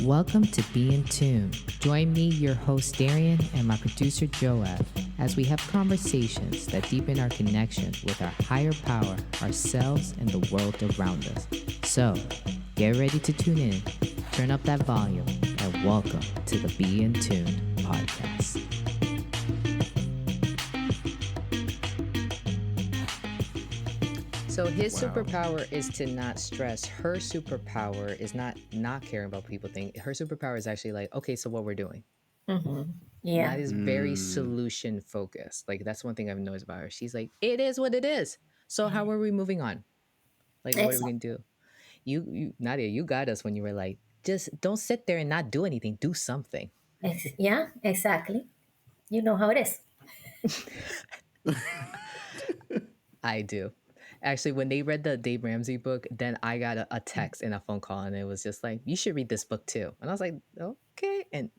Welcome to Be in Tune. Join me, your host Darian, and my producer Joab, as we have conversations that deepen our connection with our higher power, ourselves, and the world around us. So, get ready to tune in, turn up that volume, and welcome to the Be in Tune podcast. So his superpower is to not stress. Her superpower is not caring about what people think. Her superpower is actually like, okay, so what we're doing. Yeah. That is very solution focused. Like that's one thing I've noticed about her. She's like, it is what it is. So how are we moving on? Like, what are we gonna do? You, Nadia, you got us when you were like, just don't sit there and not do anything. Do something. Yeah, exactly. You know how it is. I do. Actually, when they read the Dave Ramsey book, then I got a text and a phone call, and it was just like, "You should read this book too." And I was like, "Okay." And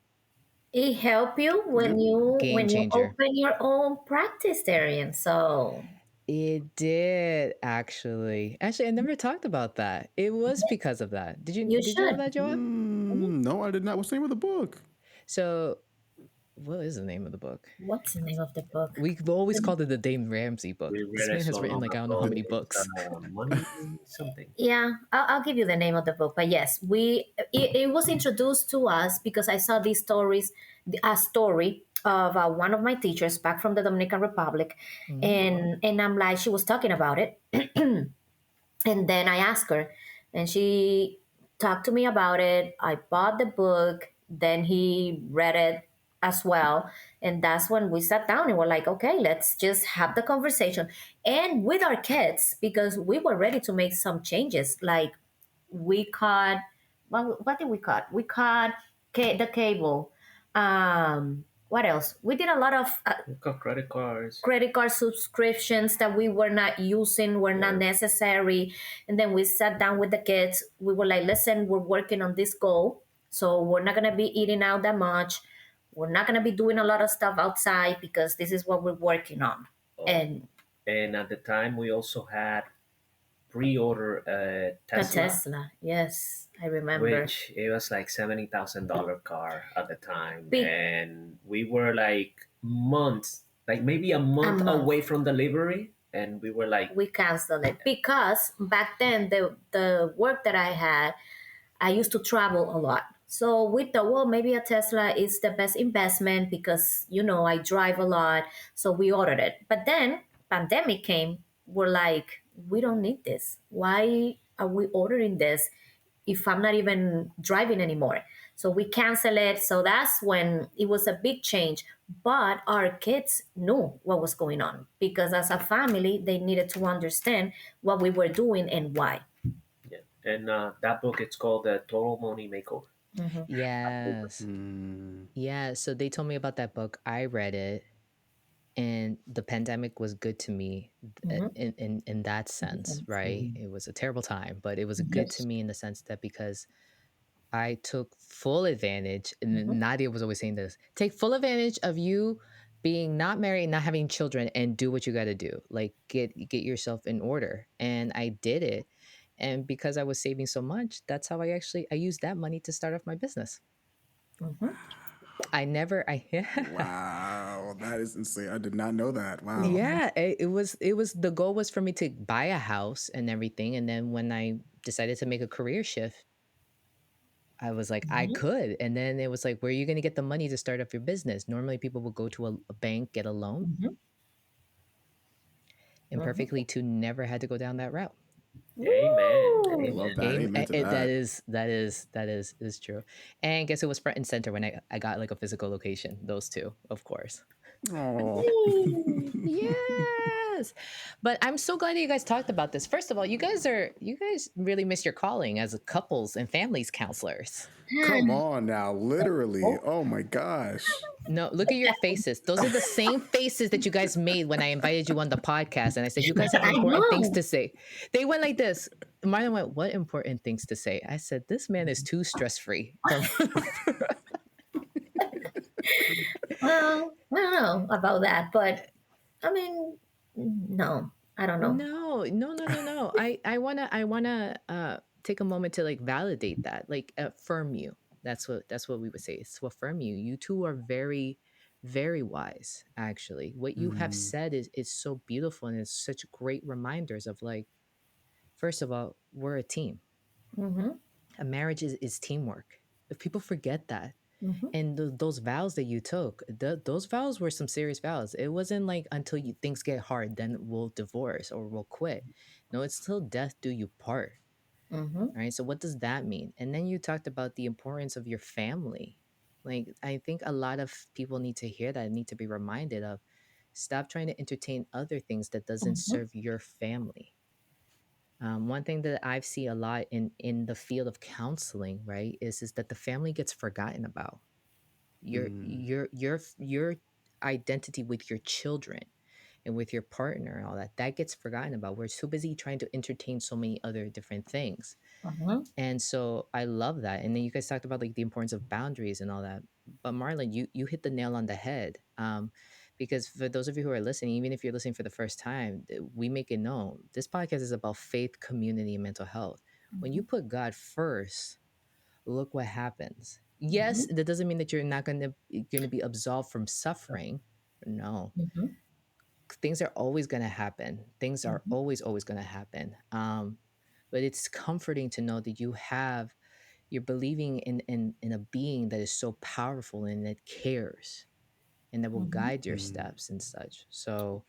It help you when Yep. you Game changer. open your own practice area. So It did actually. Actually, I never talked about that. It was because of that. you Did you know should. that, Joab? No, I did not. What's the name of the book? So, what is the name of the book? What's the name of the book? We've always called it the Dave Ramsey book. We read This it man has so written long like I don't know how ago. many It's books. money something. Yeah, I'll give you the name of the book. But yes, it was introduced to us because I saw these stories, a story of one of my teachers back from the Dominican Republic, and I'm like, she was talking about it, and then I asked her, and she talked to me about it. I bought the book, then he read it as well. And that's when we sat down and we're like, okay, let's just have the conversation. And with our kids, because we were ready to make some changes. Like we cut, well, what did we cut? We cut the cable. What else? We did a lot of We've got credit cards. credit card subscriptions that we were not using, were not necessary. And then we sat down with the kids. We were like, listen, we're working on this goal. So we're not going to be eating out that much. We're not going to be doing a lot of stuff outside because this is what we're working on. Oh. And And at the time, we also had pre-order a Tesla, Tesla, yes, I remember. which it was like $70,000 car at the time, Be- and we were like months, like maybe a month away from delivery, and we were like, we canceled it because back then the work that I had, I used to travel a lot. So we thought, well, maybe a Tesla is the best investment because I drive a lot. So we ordered it. But then pandemic came. We're like, we don't need this. Why are we ordering this if I'm not even driving anymore? So we cancel it. So that's when it was a big change. But our kids knew what was going on because as a family, they needed to understand what we were doing and why. yeah. And that book, it's called The Total Money Makeover. Yes. Yeah. So they told me about that book. I read it, and the pandemic was good to me in that sense, right? It was a terrible time, but it was good to me in the sense that because I took full advantage, and Nadia was always saying this: take full advantage of you being not married, not having children, and do what you got to do. Like get yourself in order. And I did it, and because I was saving so much, that's how I used that money to start off my business. I never, Wow, that is insane. I did not know that. Wow. yeah, it was the goal was for me to buy a house and everything, and then when I decided to make a career shift, I was like, I could. And then it was like, where are you going to get the money to start up your business? Normally people will go to a bank, get a loan. And Perfectly Two never had to go down that route. Amen. Love that. Amen to that. That is true. And guess it was front and center when I got like a physical location. Those two, of course. Oh. Yes. But I'm so glad that you guys talked about this. First of all, you guys really miss your calling as couples and families counselors. Come on now, literally. Oh my gosh. No, look at your faces. Those are the same faces that you guys made when I invited you on the podcast. And I said, you guys have important things to say. They went like this. Marlon went, what important things to say? I said, this man is too stress-free. Well, I don't know about that, but I mean, no, I don't know. No. I wanna take a moment to like validate that, like affirm you. That's what we would say. It's to affirm you. You two are very, very wise, actually. What you have Mm, said is so beautiful, and it's such great reminders of, like, first of all, we're a team. Mm-hmm. A marriage is teamwork. If people forget that, Mm-hmm. and those vows that you took, those vows were some serious vows. It wasn't like until things get hard, then we'll divorce or we'll quit. No, it's till death do you part. Mm-hmm. Right. So what does that mean? And then you talked about the importance of your family. Like, I think a lot of people need to hear that, need to be reminded of, stop trying to entertain other things that doesn't Mm-hmm. serve your family. One thing that I've seen a lot in the field of counseling, right, is that the family gets forgotten about. Your mm, your your your identity with your children and with your partner and all that gets forgotten about. We're too busy trying to entertain so many other different things. Mm-hmm. And so I love that. And then you guys talked about, like, the importance of boundaries and all that. But Marlon, you hit the nail on the head. Because for those of you who are listening, even if you're listening for the first time, we make it known. This podcast is about faith, community, and mental health. When you put God first, look what happens. Yes, Mm-hmm. that doesn't mean that you're gonna be absolved from suffering. No, Mm-hmm. things are always gonna happen. Things are Mm-hmm. always gonna happen. But it's comforting to know that you're believing in a being that is so powerful and that cares and that will Mm-hmm. guide your mm. steps and such. So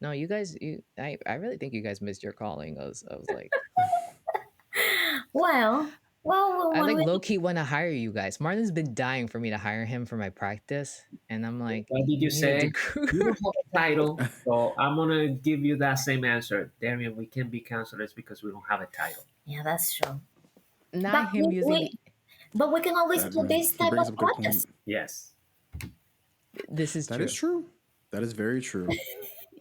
no, you guys, I really think you guys missed your calling. I was like, Well, I when like we low key want to hire you guys. Marlon's been dying for me to hire him for my practice, and I'm like, What did you you need to do. say? You don't have a title, so I'm gonna give you that same answer, Darian. We can be counselors because we don't have a title. yeah, that's true. Not But him using the. we can always do this He type of brings up a good podcast. point. Yes. This is That is true. true. That is very true.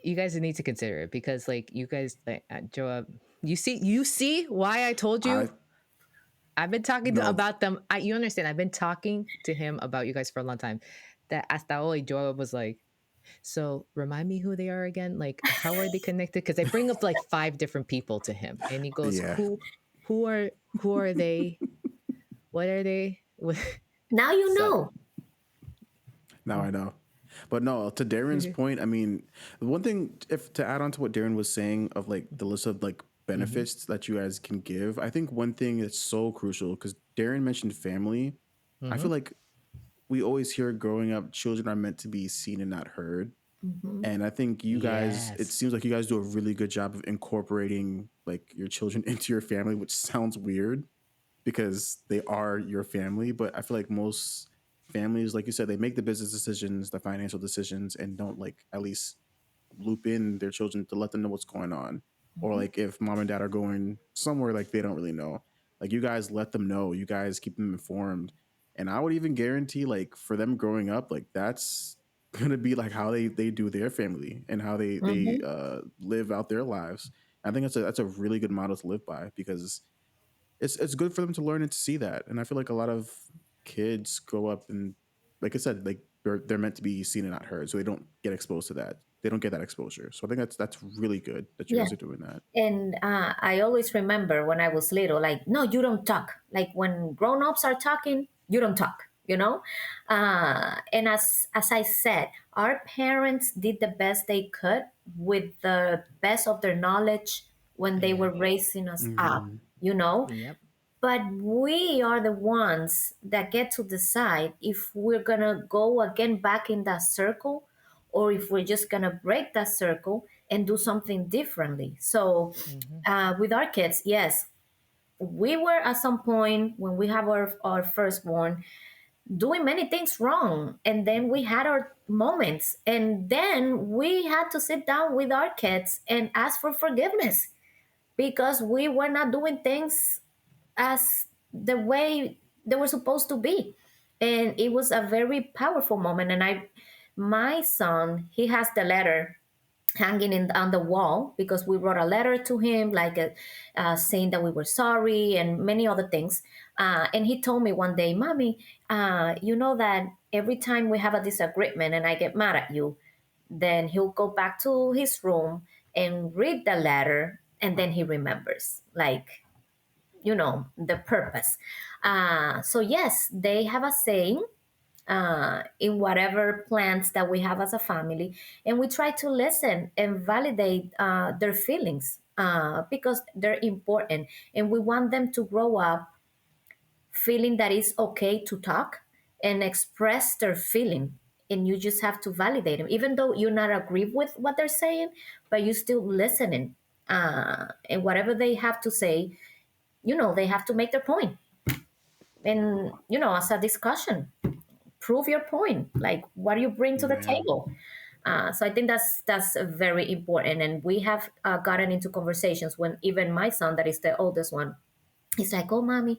You guys need to consider it because, like, you guys, like, Joab, you see why I told I you. I've been talking no. about them. You understand? I've been talking to him about you guys for a long time. That hasta hoy Joab was like, so remind me who they are again. Like, how are they connected? Because I bring up like five different people to him, and he goes, Yeah. who are who are they? What are they? Now you So know. Now I know. But no, to Darren's point, I mean, the one thing, if to add on to what Darren was saying of like the list of like mm-hmm, benefits that you guys can give, I think one thing that's so crucial because Darren mentioned family. I mm-hmm. feel like we always hear growing up, children are meant to be seen and not heard. Mm-hmm. And I think you guys, it Yes. seems like you guys do a really good job of incorporating like your children into your family, which sounds weird because they are your family. But I feel like most families, like you said, they make the business decisions, the financial decisions, and don't like at least loop in their children to let them know what's going on. Or Mm-hmm. like if mom and dad are going somewhere like they don't really know, like you guys let them know, you guys keep them informed. And I would even guarantee like for them growing up, like that's gonna be like how they do their family and how they Mm-hmm. live out their lives. I think that's a really good model to live by because it's good for them to learn and to see that. And I feel like a lot of kids grow up and, like I said, like they're meant to be seen and not heard, so they don't get exposed to that. They don't get that exposure. So I think that's really good that you Yeah. guys are doing that. And I always remember when I was little, like, no, you don't talk. Like when grown-ups are talking, you don't talk, you know? And as I said, our parents did the best they could with the best of their knowledge when they Yeah. were raising us up, Mm-hmm. you know? Yep. But we are the ones that get to decide if we're gonna go again back in that circle or if we're just gonna break that circle and do something differently. So, Mm-hmm. with our kids, yes, we were at some point when we have our firstborn doing many things wrong. And then we had our moments. And then we had to sit down with our kids and ask for forgiveness because we were not doing things as the way they were supposed to be. And it was a very powerful moment. And my son, he has the letter hanging on the wall because we wrote a letter to him, like saying that we were sorry and many other things. And he told me one day, Mommy, you know that every time we have a disagreement and I get mad at you, then he'll go back to his room and read the letter and then he remembers. Like, the purpose. So yes, they have a saying in whatever plans that we have as a family, and we try to listen and validate their feelings because they're important, and we want them to grow up feeling that it's okay to talk and express their feeling. And you just have to validate them even though you're not agree with what they're saying, but you still listening. And whatever they have to say, they have to make their point. And as a discussion, prove your point, like what do you bring to the Yeah. table. So I think that's very important, and we have gotten into conversations when even my son, that is the oldest one, he's like, oh mommy,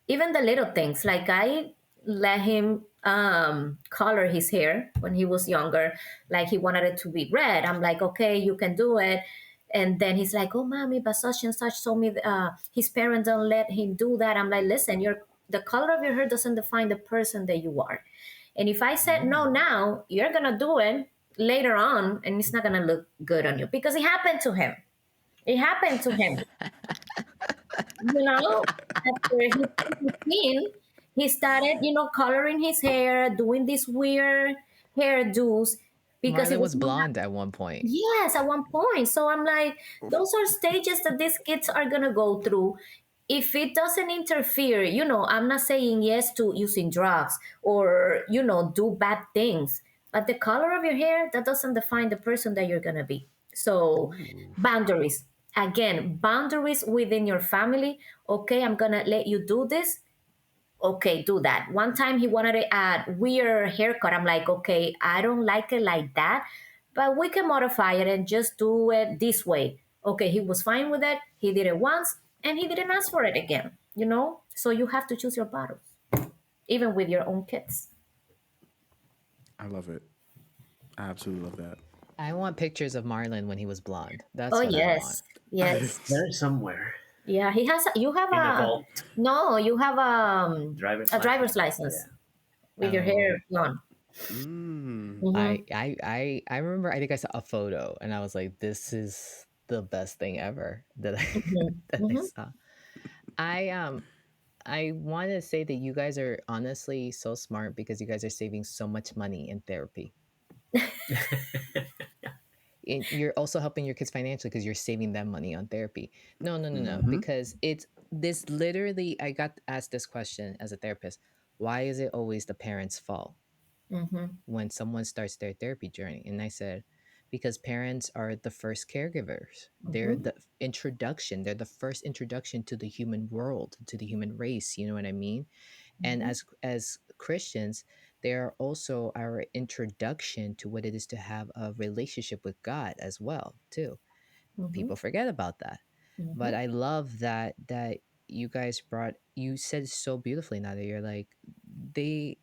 even the little things, like I let him color his hair when he was younger, like he wanted it to be red. I'm like, okay, you can do it. And then he's like, oh mommy, but such and such told me his parents don't let him do that. I'm like, listen, the color of your hair doesn't define the person that you are. And if I said no now, you're gonna do it later on, and it's not gonna look good on you, because it happened to him. It happened to him. After he turned 15, he started, coloring his hair, doing these weird hairdos because it Marlon was was not. blonde at one point. Yes, at one point. So I'm like, those are stages that these kids are gonna go through. If it doesn't interfere, I'm not saying yes to using drugs or, do bad things. But the color of your hair, that doesn't define the person that you're gonna be. So Ooh. boundaries. Again, boundaries within your family. Okay, I'm gonna let you do this. Okay, do that. One time he wanted a weird haircut. I'm like, okay, I don't like it like that, but we can modify it and just do it this way. Okay, he was fine with it. He did it once and he didn't ask for it again. So you have to choose your battles, even with your own kids. I love it. I absolutely love that. I want pictures of Marlon when he was blonde. Oh, That's what I want. yes. Yes. There somewhere Yeah, you have in a vault. no, you have Driver's a driver's license. license Yeah. with your Oh, hair blonde. Mm. Mm-hmm. I remember. I think I saw a photo, and I was like, "This is the best thing ever that I that Mm-hmm. I Mm-hmm. saw." I I want to say that you guys are honestly so smart because you guys are saving so much money in therapy. And you're also helping your kids financially because you're saving them money on therapy. No, no, no, no. Mm-hmm. Because it's this literally, I got asked this question as a therapist. Why is it always the parents' fault Mm-hmm. when someone starts their therapy journey? And I said, because parents are the first caregivers. They're Mm-hmm. the introduction. They're the first introduction to the human world, to the human race. You know what I mean? And Mm-hmm. as Christians, they are also our introduction to what it is to have a relationship with God as well, too. Mm-hmm. People forget about that. Mm-hmm. But I love that you guys brought, you said so beautifully, Nada. You're like, they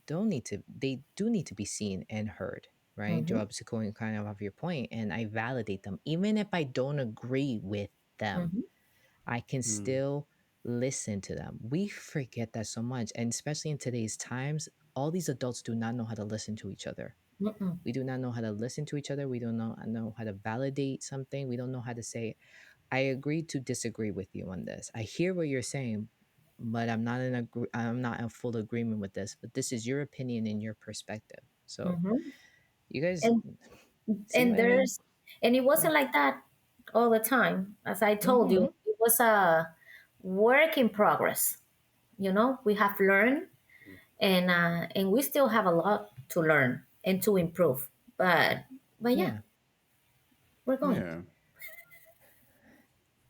they do need to be seen and heard, right? Mm-hmm. Jobs going kind of off your point, and I validate them even if I don't agree with them. Mm-hmm. I can Mm. still listen to them. We forget that so much. And especially in today's times, all these adults do not know how to listen to each other. Mm-mm. We do not know how to listen to each other. We don't know how to validate something. We don't know how to say, I agree to disagree with you on this. I hear what you're saying, but I'm not in full agreement with this. But this is your opinion and your perspective. So Mm-hmm. you guys And see and what I mean? there's and it Yeah. wasn't like that all the time. As I told you, Mm-hmm. it was a work in progress. We have learned, and we still have a lot to learn and to improve. But yeah, Yeah. we're going. Yeah.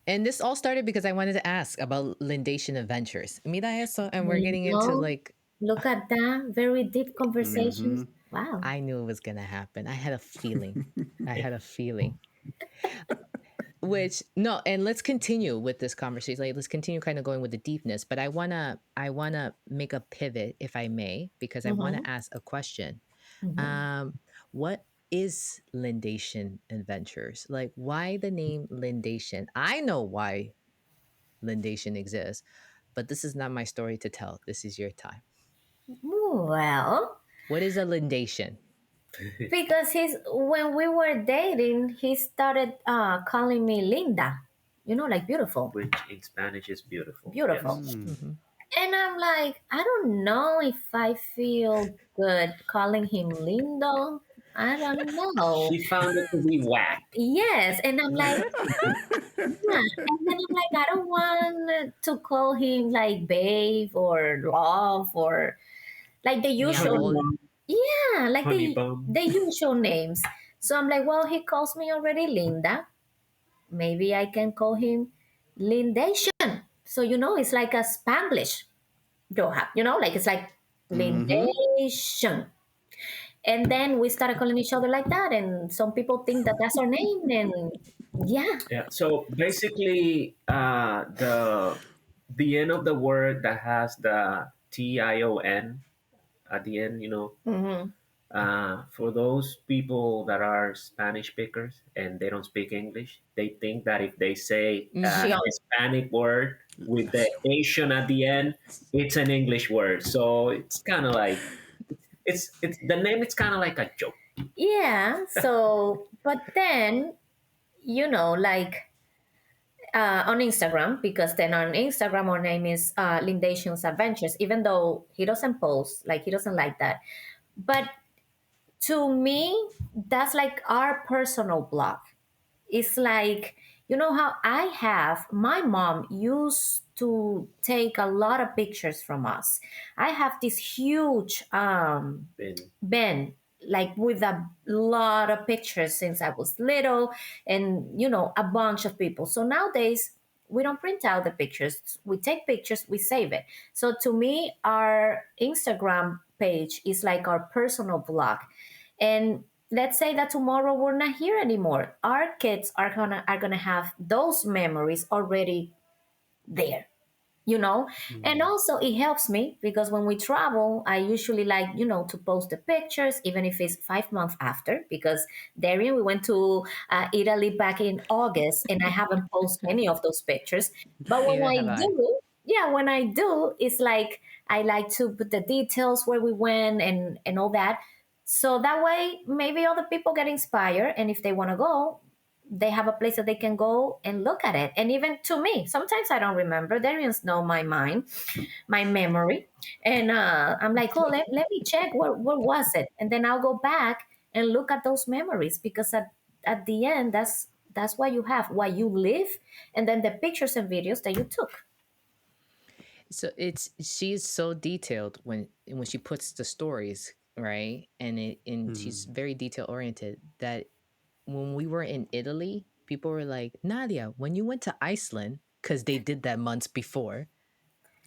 And this all started because I wanted to ask about Lindation Adventures. Mira eso, and we're You getting into know, like, look at that, very deep Mm-hmm. conversations. Wow. I knew it was gonna happen. I had a feeling. I had a feeling. Which no, and let's continue with this conversation. Like, let's continue kind of going with the deepness. But I wanna make a pivot, if I may, because I want Mm-hmm. to ask a question. Mm-hmm. Um, what is Lindation Adventures? Like, why the name Lindation? I know why Lindation exists, but this is not my story to tell. This is your time. Well, What is a Lindation? because when we were dating, he started calling me Linda. like beautiful, which in Spanish is beautiful. beautiful. Yes. Mm. Hmm. And I'm like, I don't know if I feel good calling him lindo. I don't know. She found it to be whack. Yes, and I'm like, yeah, and then I'm like, I don't want to call him like babe or love or like the Mi usual, amor. Honey, yeah, like honey the bun. the usual names. So I'm like, well, he calls me already Linda. Maybe I can call him Lindation. So it's like a Spanglish. Like it's like Mm-hmm. Lindation. And then we started calling each other like that, and some people think that that's our name, and yeah. Yeah. So basically, the end of the word that has the tion at the end, Hmm. for those people that are Spanish speakers and they don't speak English, they think that if they say Hmm. Sure. a Hispanic word with the Asian at the end, it's an English word. So it's kind of like it's the name. It's kind of like a joke. Yeah. So, but then, like on Instagram, because then on Instagram, our name is Lindations Adventures, even though he doesn't post, like, he doesn't like that. But to me, that's like our personal blog. It's like, how I have my mom used to take a lot of pictures from us. I have this huge And been like with a lot of pictures since I was little, and a bunch of people. So nowadays we don't print out the pictures. We take pictures, we save it. So to me, our Instagram page is like our personal blog. And let's say that tomorrow we're not here anymore. Our kids are gonna have those memories already there, and Mm. also it helps me because when we travel I usually like to post the pictures even if it's 5 months after, because Darian, we went to Italy back in August and I haven't posted any of those pictures, but when Neither I have I. do, yeah, when I do, it's like I like to put the details where we went and all that, so that way maybe other people get inspired, and if they want to go, they have a place that they can go and look at it. And even to me, sometimes I don't remember. Darians know my mind, my memory. And I'm like, oh, let me check where was it? And then I'll go back and look at those memories, because at the end, that's what you have, what you live, and then the pictures and videos that you took. So she's so detailed when she puts the stories, right? And she's Mm. very detail oriented that when we were in Italy, people were like, Nadia, when you went to Iceland, because they did that months before,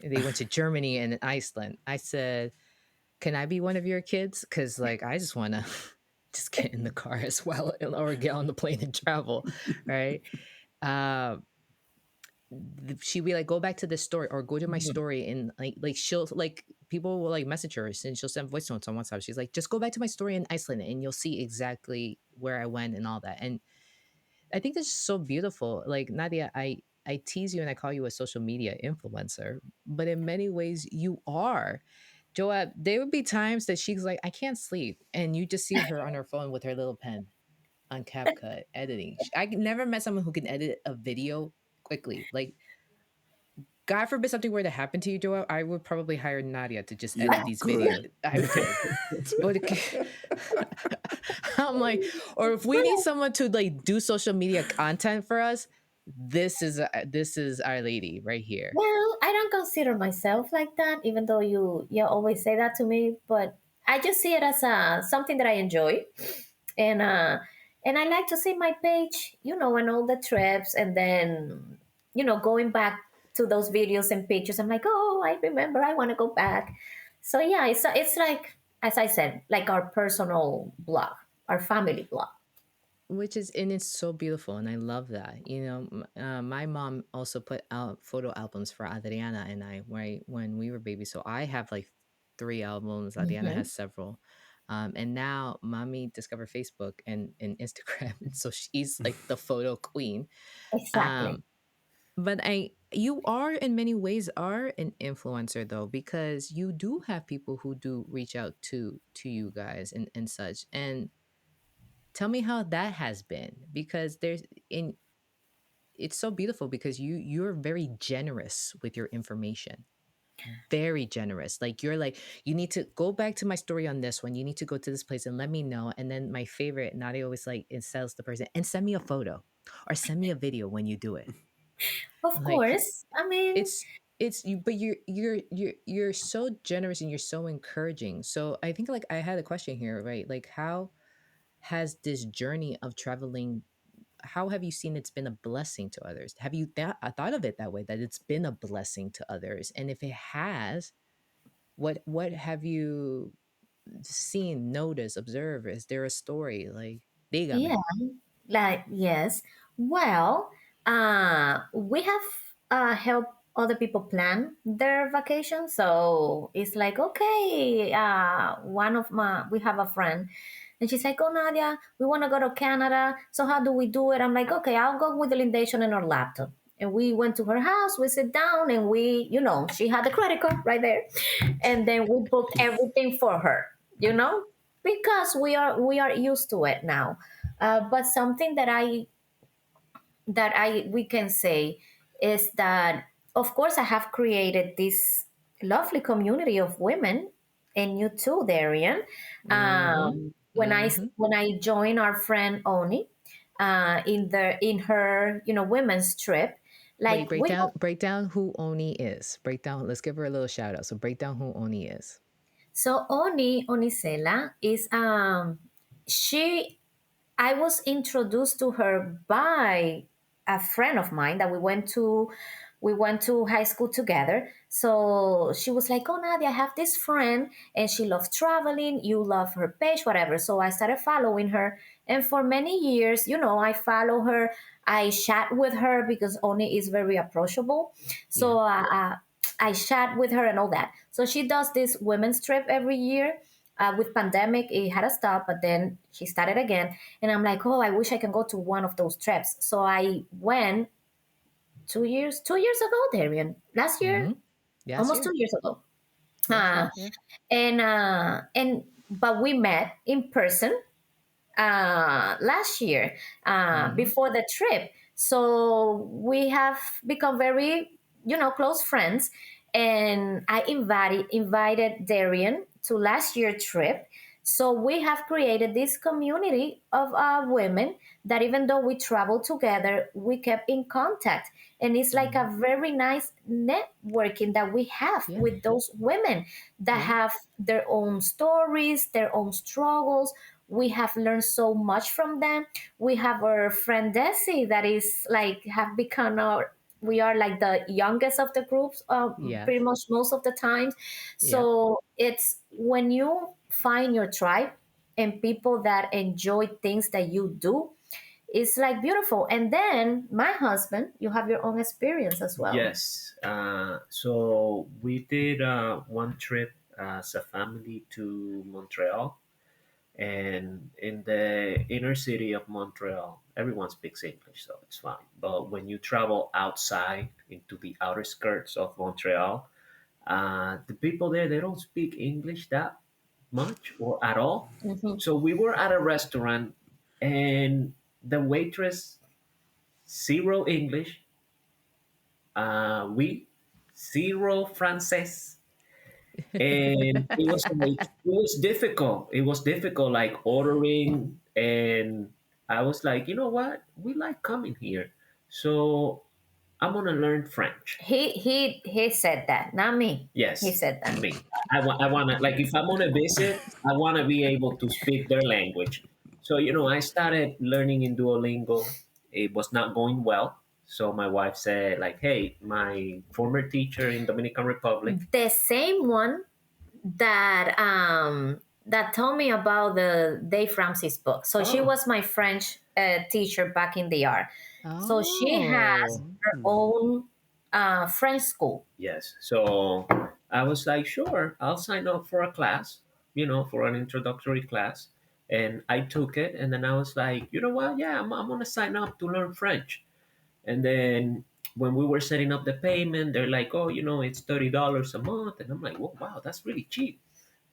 they went to Germany and Iceland. I said, can I be one of your kids? Because like I just want to just get in the car as well, or get on the plane and travel, right? Um, she'd be like, go back to this story or go to my Mhm. story, and like she'll like people will like message her and she'll send voice notes on WhatsApp. She's like, just go back to my story in Iceland and you'll see exactly where I went and all that. And I think that's so beautiful. Like Nadia, I tease you and I call you a social media influencer, but in many ways you are. Joab, there would be times that she's like, I can't sleep. And you just see her on her phone with her little pen on CapCut editing. I never met someone who can edit a video quickly. Like, God forbid something were to happen to you, Joab, I would probably hire Nadia to just You edit these could. videos. I would. But I'm like, or if we need someone to like do social media content for us, this is our lady right here. Well, I don't consider myself like that, even though you always say that to me. But I just see it as something that I enjoy, and uh, and I like to see my page, and all the trips, and then going back to those videos and pictures. I'm like, oh, I remember. I want to go back. So yeah, it's like, as I said, like our personal blog, our family blog. Which is, and it's so beautiful, and I love that. My mom also put out photo albums for Adriana and I, right, when we were babies. So I have like 3 albums. Adriana Hmm. has several. And now mommy discovered Facebook and Instagram, and so she's like the photo queen. Exactly. Um, but you are in many ways are an influencer though, because you do have people who do reach out to you guys and such. And tell me how that has been, because there's in it's so beautiful because you're very generous with your information, very generous. Like you're like, you need to go back to my story on this one. You need to go to this place and let me know. And then my favorite, Nadia always like, it tells the person, and send me a photo or send me a video when you do it. Of Like course. I mean, it's it's you, but you're so generous and you're so encouraging. So I think like I had a question here, right? Like how has this journey of traveling, how have you seen it's been a blessing to others? Have you thought of it that way, that it's been a blessing to others? And if it has, what have you seen, noticed, observed? Is there a story? Like, yeah, dígame. like, yes. Well, we have helped other people plan their vacation. So it's like, okay, we have a friend, and she's like, oh, Nadia, we want to go to Canada. So how do we do it? I'm like, okay, I'll go with the Lindation and our laptop. And we went to her house, we sit down, and she had the credit card right there. And then we booked everything for her, you know, because we are used to it now. But something that I we can say is that, of course, I have created this lovely community of women, and you too, Darian. Mm-hmm. Mm-hmm. When I joined our friend Oni in her women's trip, like Wait, we break down who Oni is. Break down, let's give her a little shout out. So break down who Oni is. so Onisela is she I was introduced to her by a friend of mine that we went to high school together. So she was like, "Oh, Nadia, I have this friend, and she loves traveling. You love her page, whatever." So I started following her, and for many years, I follow her. I chat with her because Oni is very approachable. Yeah. So I chat with her and all that. So she does this women's trip every year. With pandemic, it had to stop, but then she started again, and I'm like, oh, I wish I can go to one of those trips. So I went 2 years ago, Darian. Last year, Mm-hmm. Last almost year. 2 years ago. Last Uh, year. Yeah. and but we met in person last year Mm-hmm. before the trip. So we have become very, close friends. And I invited Darian to last year's trip. So we have created this community of women that, even though we travel together, we kept in contact. And it's like Mm-hmm. a very nice networking that we have Yeah. with those women that Yeah. have their own stories, their own struggles. We have learned so much from them. We have our friend Desi that is like have become our we are like the youngest of the groups, Yeah. pretty much most of the time. Yeah. So it's when you find your tribe and people that enjoy things that you do, it's like beautiful. And then my husband, you have your own experience as well. Yes. So we did one trip as a family to Montreal, and in the inner city of Montreal, everyone speaks English, so it's fine. But when you travel outside into the outer skirts of Montreal, the people there, they don't speak English that much or at all. Mhm. So we were at a restaurant, and the waitress, zero English, we zero Frances, and it was difficult. It was difficult, like ordering, and I was like, you know what, we like coming here, so I'm gonna learn French. He said that, not me. He Yes, said that. me. I wanna, like, if I'm gonna visit, I wanna be able to speak their language. So I started learning in Duolingo. It was not going well, so my wife said, like, hey, my former teacher in Dominican Republic. The same one that told me about the Dave Ramsey's book. So she Oh, was my French teacher back in the art. So she has Oh. her own French school. yes. So I was like, sure, I'll sign up for a class, for an introductory class. And I took it. And then I was like, you know what? Yeah, I'm going to sign up to learn French. And then when we were setting up the payment, they're like, oh, it's $30 a month. And I'm like, oh, wow, that's really cheap.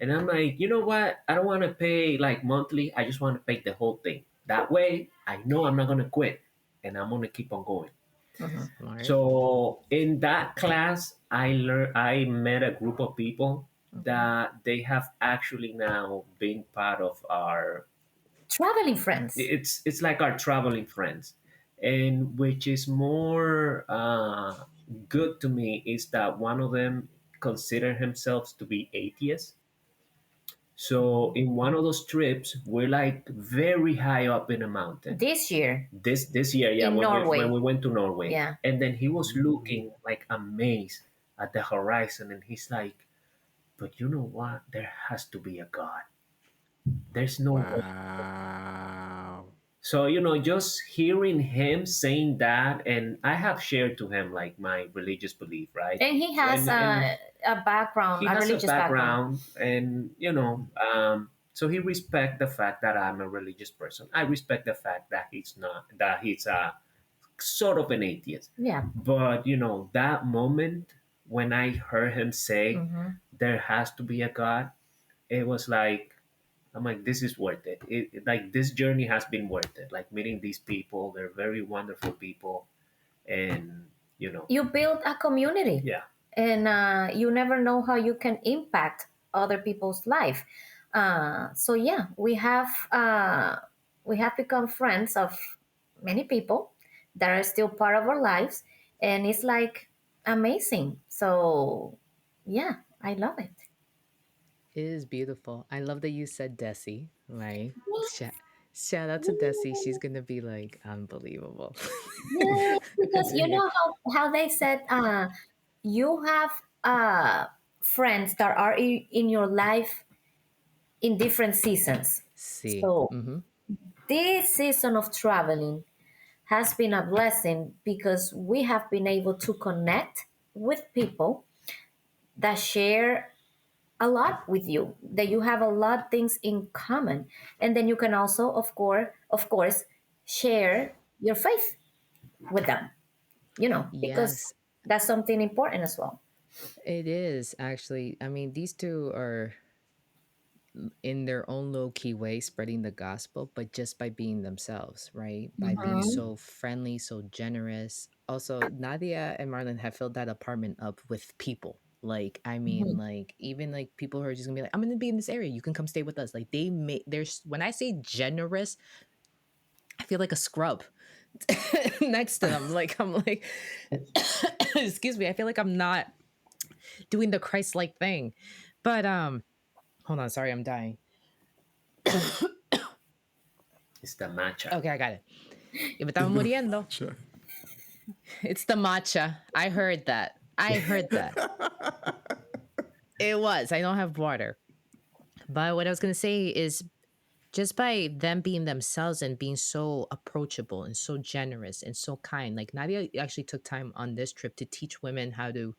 And I'm like, you know what? I don't want to pay like monthly. I just want to pay the whole thing. That way, I know I'm not going to quit and I'm going to keep on going. Smart. So in that class, I met a group of people that they have actually now been part of our. Traveling friends. It's like our traveling friends, and which is more good to me is that one of them consider himself to be atheist. So Mm-hmm. in one of those trips, we're like very high up in a mountain. This year This year, yeah, in when Norway. we went to Norway, Yeah. and then he was looking like amazed at the horizon, and he's like, "But you know what? There has to be a God. There's no way." Wow. So just hearing him saying that, and I have shared to him like my religious belief, right? And he So has a background, he a has a religious background. background, and so he respect the fact that I'm a religious person. I respect the fact that he's not, that he's a sort of an atheist. Yeah. But that moment when I heard him say Hmm. there has to be a God, it was like, I'm like, this is worth it. Like this journey has been worth it. Like meeting these people, they're very wonderful people, and You build a community, yeah, and you never know how you can impact other people's life. So yeah, we have become friends of many people that are still part of our lives, and it's like amazing. So yeah, I love it. It is beautiful. I love that you said Desi, right? Shout out to Desi. She's gonna be like unbelievable. Yes, because To you hear. know how they said you have friends that are in your life in different seasons. See. So Mm-hmm. this season of traveling has been a blessing because we have been able to connect with people that share a lot with you, that you have a lot things in common, and then you can also, of course, share your faith with them. Because Yes, that's something important as well. it is actually. I mean, these two are in their own low key way spreading the gospel, but just by being themselves, right? By being Mhm. so friendly, so generous. Also, Nadia and Marlon have filled that apartment up with people. Like, I mean, Mhm. like, even like people who are just gonna be like, I'm gonna be in this area. You can come stay with us. Like, they make there's when I say generous, I feel like a scrub next to them. Like, I'm like, excuse me, I feel like I'm not doing the Christ like thing. But hold on, sorry, I'm dying. it's the matcha. Okay, I got it. Yo me estaba In the muriendo. matcha. It's the matcha. I heard that. I heard that. It was. I don't have water. But what I was going to say is just by them being themselves and being so approachable and so generous and so kind, like Nadia actually took time on this trip to teach women how to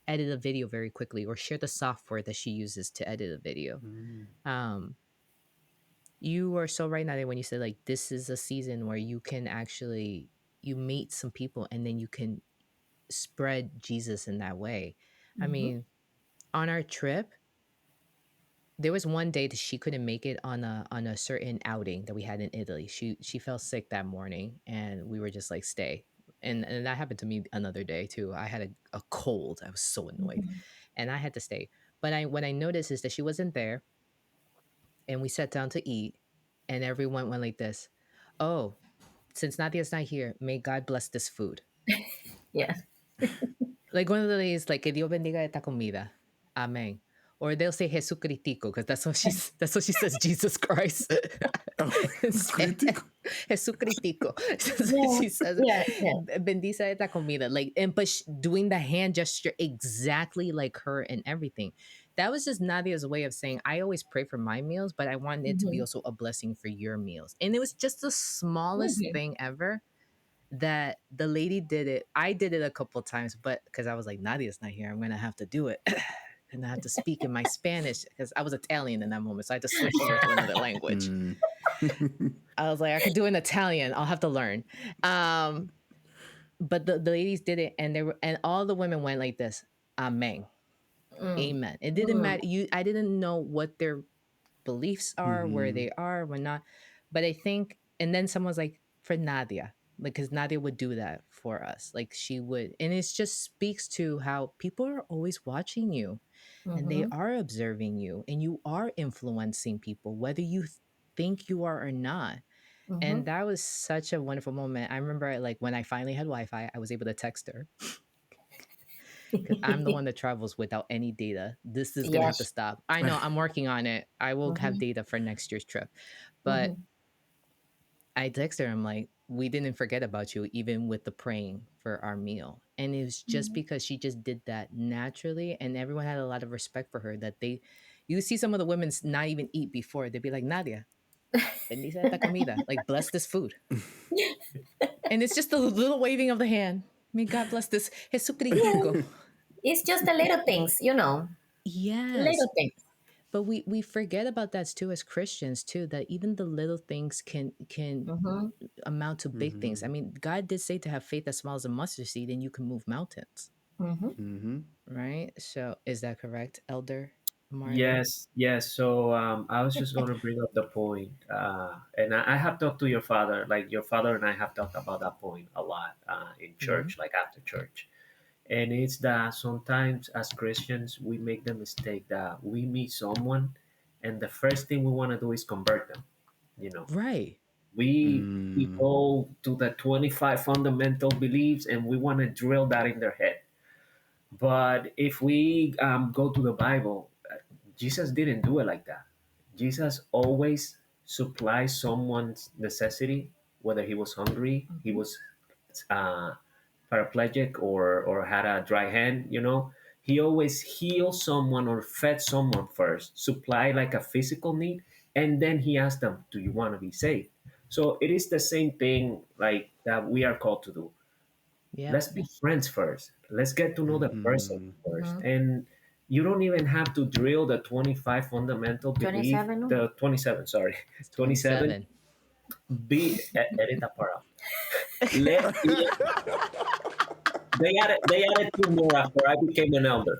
edit a video very quickly or share the software that she uses to edit a video. Mm. Um, you are so right, Nadia, when you said like this is a season where you can actually you meet some people and then you can spread Jesus in that way. I Mhm. mean, on our trip, there was one day that she couldn't make it on a certain outing that we had in Italy. She fell sick that morning, and we were just like, stay. And that happened to me another day too. I had a cold. I was so annoyed, Mhm. and I had to stay. But I what I noticed is that she wasn't there, and we sat down to eat, and everyone went like this. Oh, since Nadia's not here, may God bless this food. Yeah. Like one of the days, like que Dios bendiga esta comida, Amen. Or they'll say Jesucritico because that's what she says. Jesus Christ. Oh, In it's Spanish. critical. Jesucritico. Yeah. She says Yeah. Yeah. bendice esta comida. Like and but doing the hand gesture exactly like her and everything. That was just Nadia's way of saying I always pray for my meals, but I want it to be Mhm. also a blessing for your meals. And it was just the smallest Mhm. thing ever that the lady did it. I did it a couple times, but because I was like, Nadia's not here, I'm gonna have to do it. And I have to speak in my Spanish because I was Italian in that moment. So I had to switch over to another language. Mm. I was like, I could do it in Italian. I'll have to learn. Um, but the ladies did it and they were and all the women went like this. Amen. Mm. Amen. It didn't Mm. matter. I didn't know what their beliefs are, where Hmm. they are, when not. But I think and then someone's like, for Nadia. because Nadia would do that for us. Like she would, and it just speaks to how people are always watching you and they Mm-hmm. are observing you and you are influencing people, whether you think you are or not. Mm-hmm. And that was such a wonderful moment. I remember like when I finally had Wi-Fi, I was able to text her because I'm the one that travels without any data. This is gonna have to Yes. stop. I know I'm working on it. I will have Mm-hmm. data for next year's trip. But Mm-hmm. I text her, I'm like, we didn't forget about you, even with the praying for our meal. And it was just because she just did that naturally. And everyone had a lot of respect for her that you see some of the women not even eat before. They'd be like, Nadia, bendice esta comida, like bless this food. And it's just a little waving of the hand. May God bless this Jesucritico. It's just the little things, Yes. little things. But we forget about that too as Christians too, that even the little things can Mm-hmm. amount to big things. I Mm-hmm. mean, God did say to have faith that small as a mustard seed and you can move mountains, Mm-hmm. Mm-hmm. right? So is that correct, Elder Marlon? Yes, yes. So I was just going to bring up the point, and I have talked to your father. Like your father and I have talked about that point a lot in Mm-hmm. church, like after church. And it's that sometimes as Christians we make the mistake that we meet someone, and the first thing we want to do is convert them. You know, Right. we Mm. go to the 25 fundamental beliefs, and we want to drill that in their head. But if we go to the Bible, Jesus didn't do it like that. Jesus always supplies someone's necessity, whether he was hungry, he was uh, paraplegic, or had a dry hand. He always healed someone or fed someone first, supply like a physical need, and then he asked them, "Do you want to be saved?" So it is the same thing like that we are called to do. Yep. Let's be friends first. Let's get to know the person Mm-hmm. first. Mm-hmm. And you don't even have to drill the 25 fundamental belief, 27, no? the 27, sorry, It's 27. 27. Edit that part out. Let they added two more after I became an elder.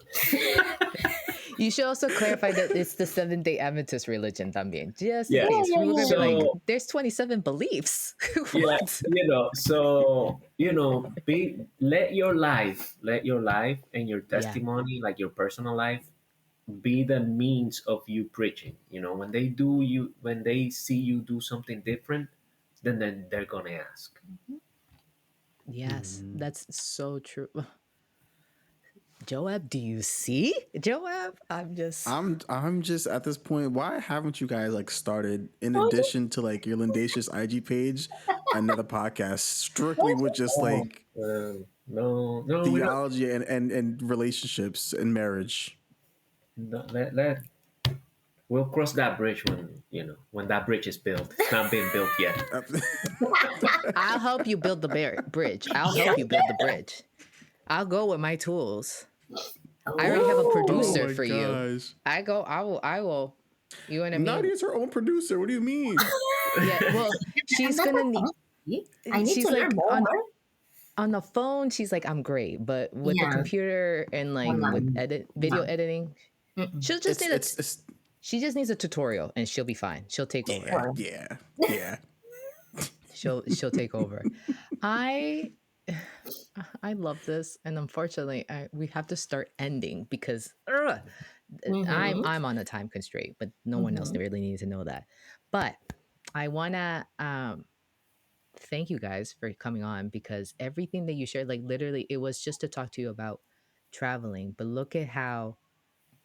You should also clarify that it's the Seventh-day Adventist religion también, just in Yeah. Yeah, case. yeah, We were going to be yeah, like, yeah. So there's 27 beliefs. yeah, What? let your life and your Yeah. testimony, like your personal life, be the means of you preaching. When they see you do something different, then they're gonna ask. Yes, Mm-hmm. that's so true. Joab, do you see? Joab, I'm just. I'm just at this point. Why haven't you guys like started in Oh, addition to like your Lindations IG page, another podcast strictly with just Oh, like no, no, we don't. theology and relationships and marriage? No, we'll cross that bridge when that bridge is built. It's not been built yet. I'll help you build the bridge. I'll help you build the bridge. I'll go with my tools. I already have a Oh producer oh. my for you. gosh. I go. I will. You know what I mean? Nadia's her own producer. What do you mean? Yeah. Well, I'm she's not gonna that need. fancy. I need to She's learn like more. on the phone. She's like, I'm great, but with the Yeah. computer and like No, with Mm, video no. editing, Mm-mm. she'll just need a. it's She just needs a tutorial, and she'll be fine. She'll take yeah, over. Sure. yeah, yeah. She'll take over. I I love this, and unfortunately, we have to start ending because Mm-hmm. I'm on a time constraint, but no one else Mm-hmm. really needs to know that. But I wanna thank you guys for coming on because everything that you shared, like literally, it was just to talk to you about traveling. But look at how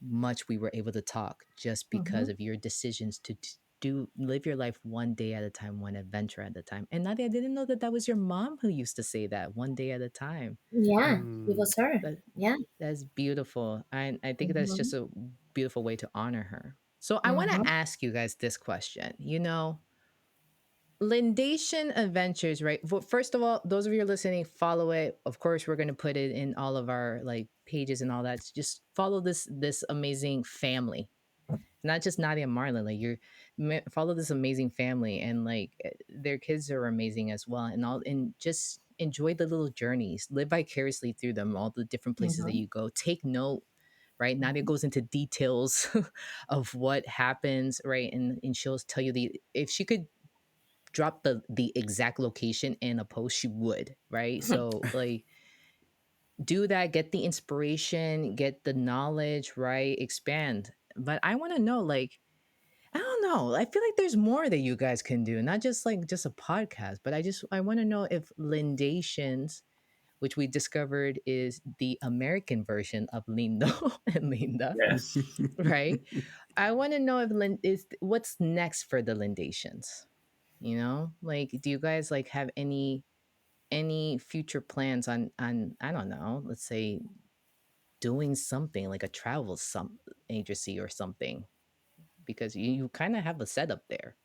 much we were able to talk just Mm-hmm. because of your decisions to do live your life one day at a time, one adventure at a time. And Nadia, I didn't know that that was your mom who used to say that, one day at a time. Yeah, it Mm, was her. That Yeah. that's beautiful. And I think that's Mm-hmm. just a beautiful way to honor her. So I want Mm-hmm. to ask you guys this question. Lindation Adventures, right? Well, first of all, those of you listening, follow it. Of course, we're going to put it in all of our like pages and all that. So just follow this amazing family, not just Nadia and Marlon. Like follow this amazing family, and like their kids are amazing as well, and just enjoy the little journeys, live vicariously through them, all the different places that Mm-hmm. you go. Take note, right? Nadia goes into details of what happens, right, and she'll tell you the if she could drop the exact location in a post, she would, right? So like do that, get the inspiration, get the knowledge, right? Expand. But I want to know, like, I don't know. I feel like there's more that you guys can do, not just like just a podcast, but I want to know if Lindations, which we discovered is the American version of Lindo and Linda, Yes. right? I want to know if is what's next for the Lindations. You know, like, do you guys like have any future plans on I don't know, let's say doing something like a travel some agency or something because you kind of have a setup there.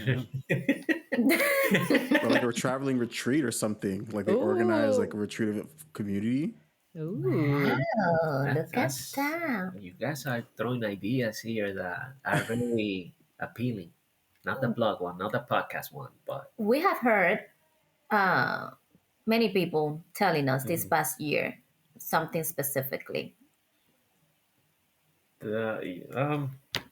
Yeah. Or like a traveling retreat or something. Like they organize like a Ooh, retreat of community. ooh, Wow, That, look at that's that. you guys are throwing ideas here that are very appealing. Not the blog one, not the podcast one, but We have heard uh, many people telling us this mhm. past year something specifically. the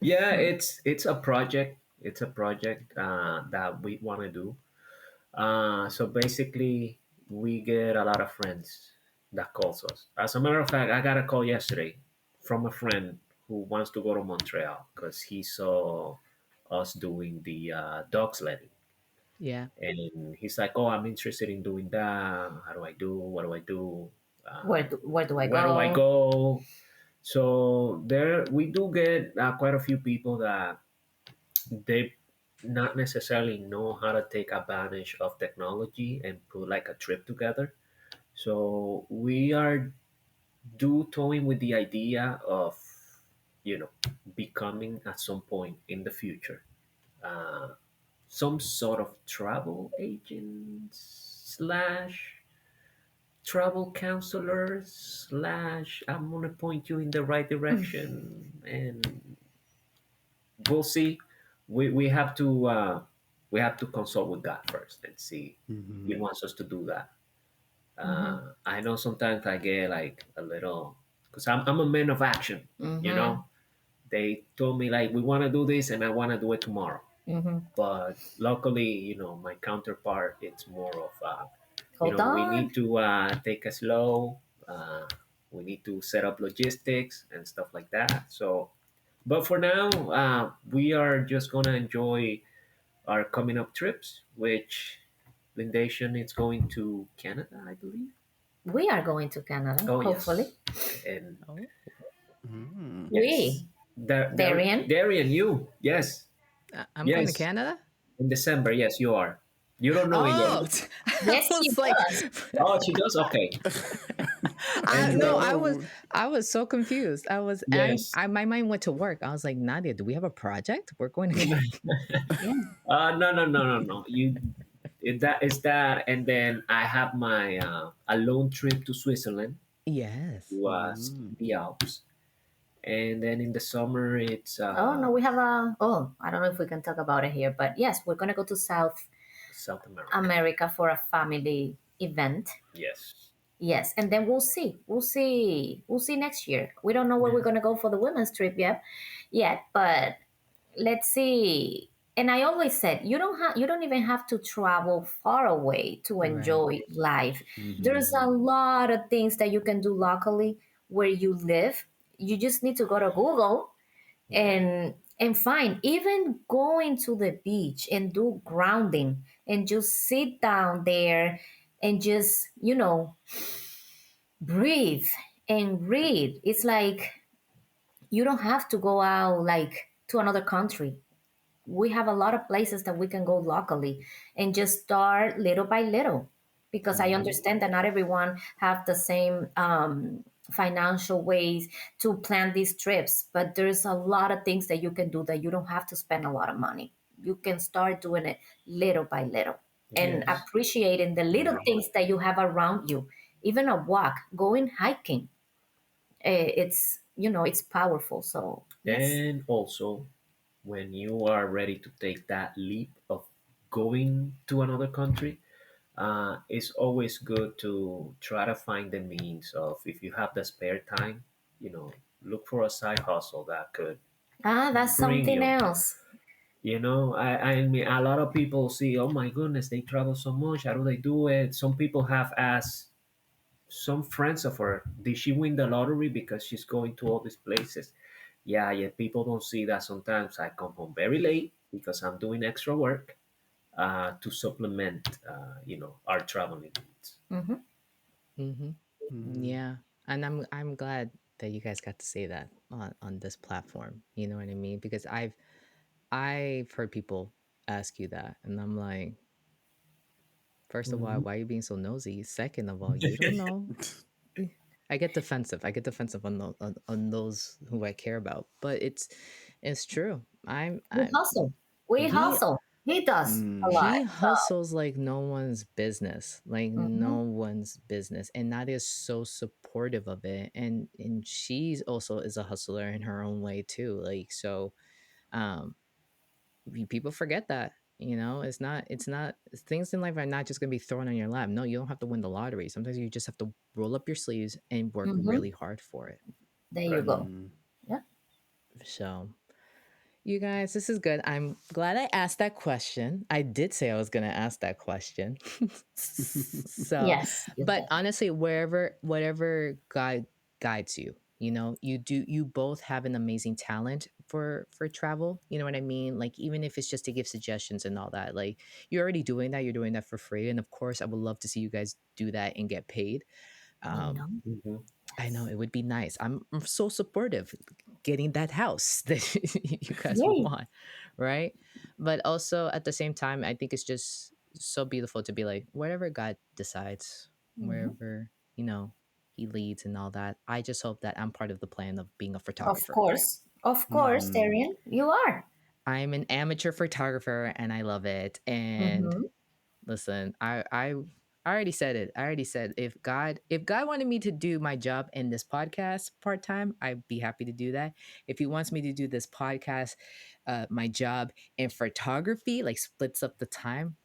yeah, it's a project. It's a project that we want to do. So basically, we get a lot of friends that calls us. As a matter of fact, I got a call yesterday from a friend who wants to go to Montreal because he saw us doing the dog sledding. yeah, And he's like, "Oh, I'm interested in doing that. How do I do? What do I do? Where do I Where do I go? go?" So there, we do get quite a few people that they not necessarily know how to take advantage of technology and put like a trip together. So we are do toying with the idea of, you know, becoming at some point in the future uh, some sort of travel agent slash travel counselor slash I'm gonna point you in the right direction, and we'll see. We have to consult with God first and see if He Hmm. wants us to do that. Mm-hmm. I know sometimes I get like a little because I'm a man of action. You Mm-hmm. know, they told me like we want to do this and I want to do it tomorrow. Mm-hmm. But luckily, my counterpart, it's more of, Hold we on. need to take it slow. Uh, we need to set up logistics and stuff like that. So, but for now, we are just gonna enjoy our coming up trips, which Lindation is going to Canada, I believe. We are going to Canada, Oh hopefully. yes, and oh, Mm. yes, We, Darian. Darian, you, yes, I'm going to yes, Canada. in December, yes, you are. You don't know it yet. Oh, I Yes, she was like, does. Oh, she does. Okay, I and no, Oh, I was so confused. yes, my mind went to work. I was like, Nadia, do we have a project? We're going to. Yeah. no, no, no, no, no. That is that, and then I have my a lone trip to Switzerland Yes. to mm. ski the Alps, and then in the summer it's Oh no, we have a. Oh, I don't know if we can talk about it here, but yes, we're gonna go to South South America. America for a family event. Yes. Yes, and then we'll see. We'll see. We'll see next year. We don't know where we're Yeah. gonna go for the women's trip yet, but let's see. And I always said you don't even have to travel far away to Right. enjoy life. There's Hmm. a lot of things that you can do locally where you live. You just need to go to Google Yeah. and find, even going to the beach and do grounding and just sit down there and just breathe and read. It's like you don't have to go out like to another country. We have a lot of places that we can go locally and just start little by little, because I Hmm. understand that not everyone have the same financial ways to plan these trips, but there's a lot of things that you can do that you don't have to spend a lot of money. You can start doing it little by little and Yes. appreciating the little Yeah. things that you have around you. Even a walk, going hiking, it's powerful. So yes. And also, when you are ready to take that leap of going to another country, it's always good to try to find the means of, if you have the spare time, look for a side hustle that could That's bring something you. else. I mean, a lot of people see, oh my goodness, they travel so much. How do they do it? Some people have asked some friends of her, did she win the lottery because she's going to all these places? Yeah, yeah. People don't see that sometimes. I come home very late because I'm doing extra work to supplement, our traveling needs. Mm-hmm. Mm-hmm. Mm. Yeah. And I'm glad that you guys got to say that on this platform. You know what I mean? Because I've heard people ask you that, and I'm like, first of all, Mhm. why are you being so nosy? Second of all, you don't know. Eh, I get defensive. I get defensive on those who I care about. But it's true. We I'm hustle. We he hustle. He does a Mm. lot. he hustles like no one's business. Like Mm-hmm. no one's business. And Nadia's so supportive of it. And she's also is a hustler in her own way too. Like so um people forget that. It's not things in life are not just gonna be thrown on your lap. No, you don't have to win the lottery. Sometimes you just have to roll up your sleeves and work Mm-hmm. really hard for it. There you Right. go. Mm. Yeah, So you guys, this is good. I'm glad I asked that question. I did say I was going to ask that question. So, yes, you but said. honestly, whatever guides you, you both have an amazing talent for travel. You know what I mean? Like even if it's just to give suggestions and all that, like you're already doing that. You're doing that for free, and of course, I would love to see you guys do that and get paid. I know. Um, Hmm. I know Yes. it would be nice. I'm so supportive getting that house that you guys Yay. want, right? But also at the same time, I think it's just so beautiful to be like, whatever God decides, Mm-hmm. wherever, he leads and all that. I just hope that I'm part of the plan of being a Of photographer. course. Of course, Mm-hmm. Darian, you are. I'm an amateur photographer and I love it. And Mm-hmm. listen, I already said it. I already said if God wanted me to do my job in this podcast part time, I'd be happy to do that. If he wants me to do this podcast, my job in photography, like splits up the time,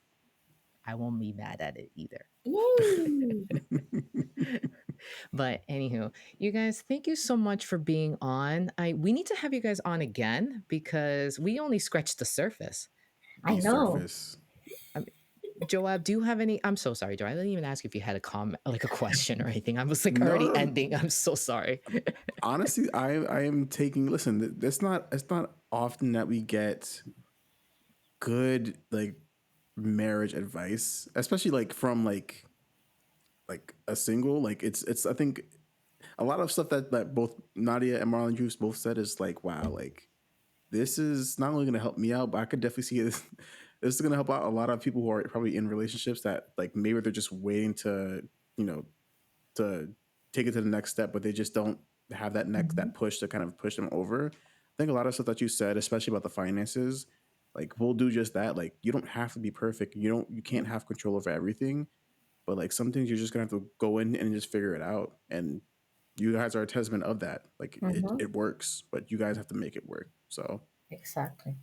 I won't be mad at it either. Yay. But anywho, you guys, thank you so much for being on. We need to have you guys on again because we only scratched the surface. I The know. surface. Joab, do you have any? I'm so sorry, Joab. I didn't even ask if you had a comment, like a question or anything. I was like No, already no. ending. I'm so sorry. Honestly, I am taking. Listen, it's not often that we get good like marriage advice, especially like from like a single. Like it's. I think a lot of stuff that both Nadia and Marlon Juice both said is like, wow, like this is not only going to help me out, but I could definitely see this. This is going to help out a lot of people who are probably in relationships that like maybe they're just waiting to you know to take it to the next step, but they just don't have Mm-hmm. that push to kind of push them over. I think a lot of stuff that you said, especially about the finances, like we'll do just that. Like you don't have to be perfect. You can't have control over everything, but like some things you're just gonna have to go in and just figure it out. And you guys are a testament of that. Like Mm-hmm. it works, but you guys have to make it work. So Exactly.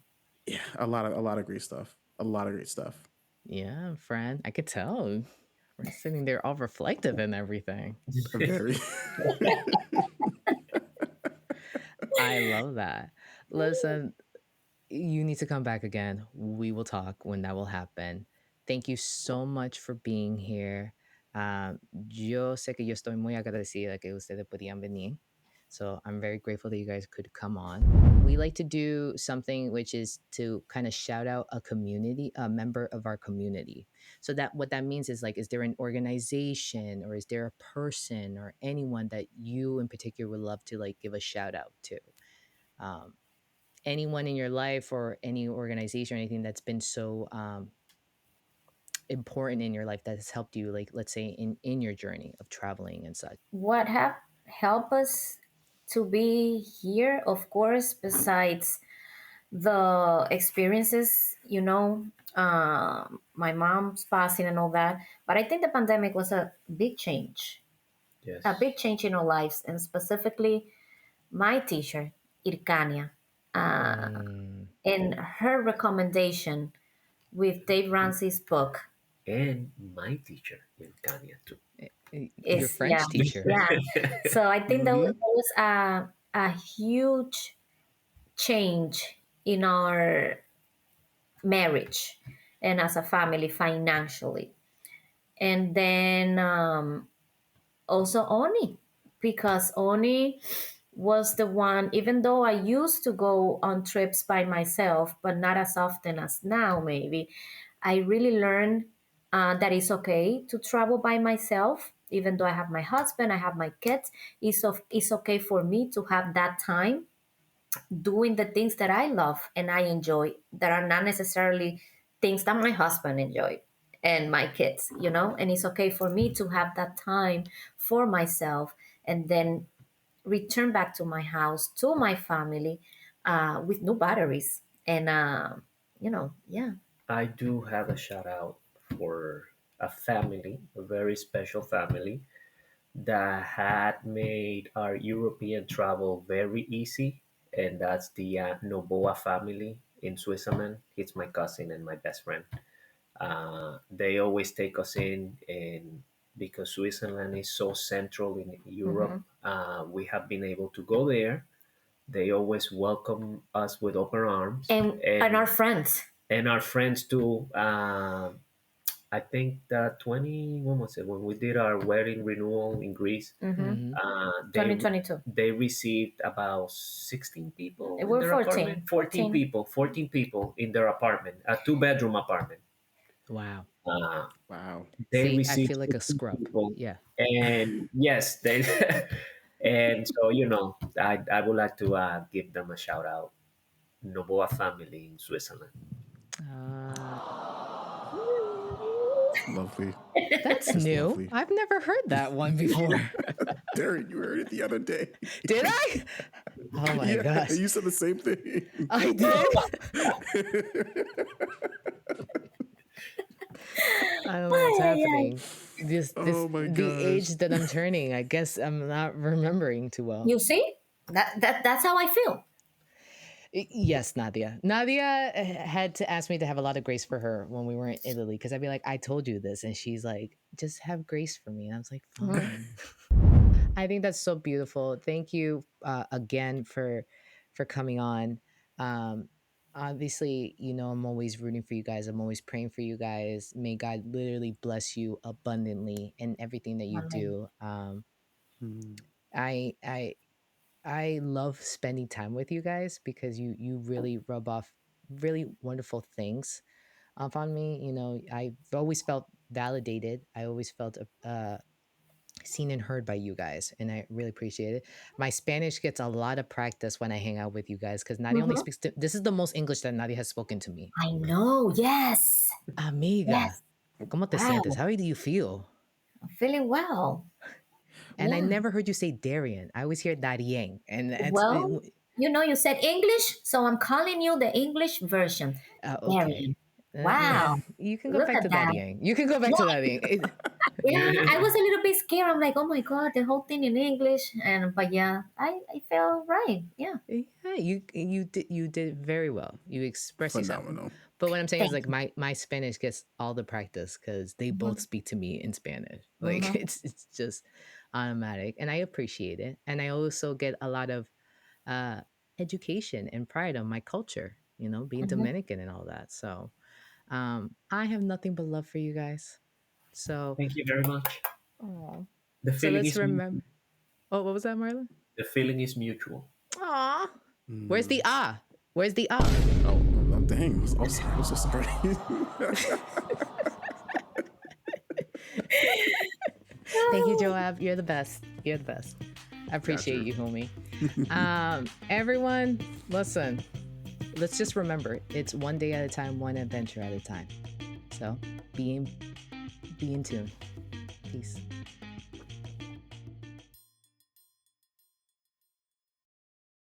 yeah, a lot of great stuff. A lot of great stuff. Yeah, friend, I could tell. We're sitting there all reflective and everything. Very. I love that. Listen, you need to come back again. We will talk when that will happen. Thank you so much for being here. Yo sé que yo estoy muy agradecida que ustedes podían venir. So I'm very grateful that you guys could come on. We like to do something which is to kind of shout out a community, a member of our community. So that what that means is like, is there an organization or is there a person or anyone that you in particular would love to like give a shout out to? Um, Anyone in your life or any organization or anything that's been so important in your life that has helped you, like let's say in your journey of traveling and such. What have helped us to be here, of course, besides the experiences, my mom's passing and all that. But I think the pandemic was a Yes. big change in our lives, and specifically my teacher, Irkania, Mm. and her recommendation with Dave Ramsey's book And my teacher in Kenya too. Your is, yeah, French teacher. yeah. So I think that Hmm. was a huge change in our marriage and as a family financially. And then also Oni, because Oni was the one, even though I used to go on trips by myself, but not as often as now, maybe, I really learned that it's okay to travel by myself. Even though I have my husband, I have my kids, it's okay for me to have that time doing the things that I love and I enjoy that are not necessarily things that my husband enjoy and my kids, you know? And it's okay for me to have that time for myself and then return back to my house, to my family with new batteries. And, yeah. I do have a shout out for a family, a very special family that had made our European travel very easy, and that's the Noboa family in Switzerland. It's my cousin and my best friend. They always take us in, and because Switzerland is so central in Europe, Hmm. we have been able to go there. They always welcome us with open arms, And our friends. and our friends too. I think that 20, when was it, when we did our wedding renewal in Greece, Hmm. Mm-hmm. they 2022. they received about 16 people in We're their apartment. 14. 14 people, 14 people in their apartment, a two-bedroom apartment. Wow. Uh, Wow. they See, I received feel like a 16 scrub. people, Yeah. and yes, they. And so, I would like to give them a shout out, Noboa family in Switzerland. Uh, Lovely. that's Just new. lovely. I've never heard that one before. Darren, you heard it the other day. Did I? Oh my Yeah, gosh. you said the same thing. I did? I don't know what's Ay, ay, ay. happening. This Oh my the gosh. age that I'm turning. I guess I'm not remembering too well. You see? That's how I feel. Yes, Nadia. Nadia had to ask me to have a lot of grace for her when we were in Italy because I'd be like, I told you this. And she's like, just have grace for me. And I was like, Mhm. fine. I think that's so beautiful. Thank you again for coming on. Um, obviously, I'm always rooting for you guys. I'm always praying for you guys. May God literally bless you abundantly in everything that you Amen. do. Hmm. I I I love spending time with you guys because you really rub off really wonderful things off on me. I've always felt validated. I always felt seen and heard by you guys, and I really appreciate it. My Spanish gets a lot of practice when I hang out with you guys because Nadia only Mhm. speaks. This is the most English that Nadia has spoken to me. I know. Yes. Amiga, Yes. ¿cómo te sientes? Wow. How do you feel? I'm feeling well. And I Yeah. never heard you say Darian. I always hear Darien, and Well, you said English, so I'm calling you the English version. okay. Darian. Wow. You can go Look back at to that. Darien. You can go back to Yeah. Darien. Yeah. I was a little bit scared. I'm like, oh my God, the whole thing in English. But yeah, I felt right. Yeah. Yeah, you did very well. You express yourself. Phenomenal. But what I'm saying is Thank like you. my Spanish gets all the practice because they both Hmm. speak to me in Spanish. Like Hmm. it's just automatic, and I appreciate it. And I also get a lot of uh, education and pride on my culture. Being Hmm. Dominican and all that. So I have nothing but love for you guys. So, Thank you very much. aw. The So feeling let's is mutual. remember. Oh, what was that, Marlon? The feeling is mutual. Aw. Where's the Mm. ah? Where's the ah? Oh, dang. I'm sorry. I'm so sorry. Thank you, Joab. You're the best. You're the best. I Got appreciate you. you, homie. Everyone, listen. Let's just remember, it's one day at a time, one adventure at a time. So be in tune. Peace.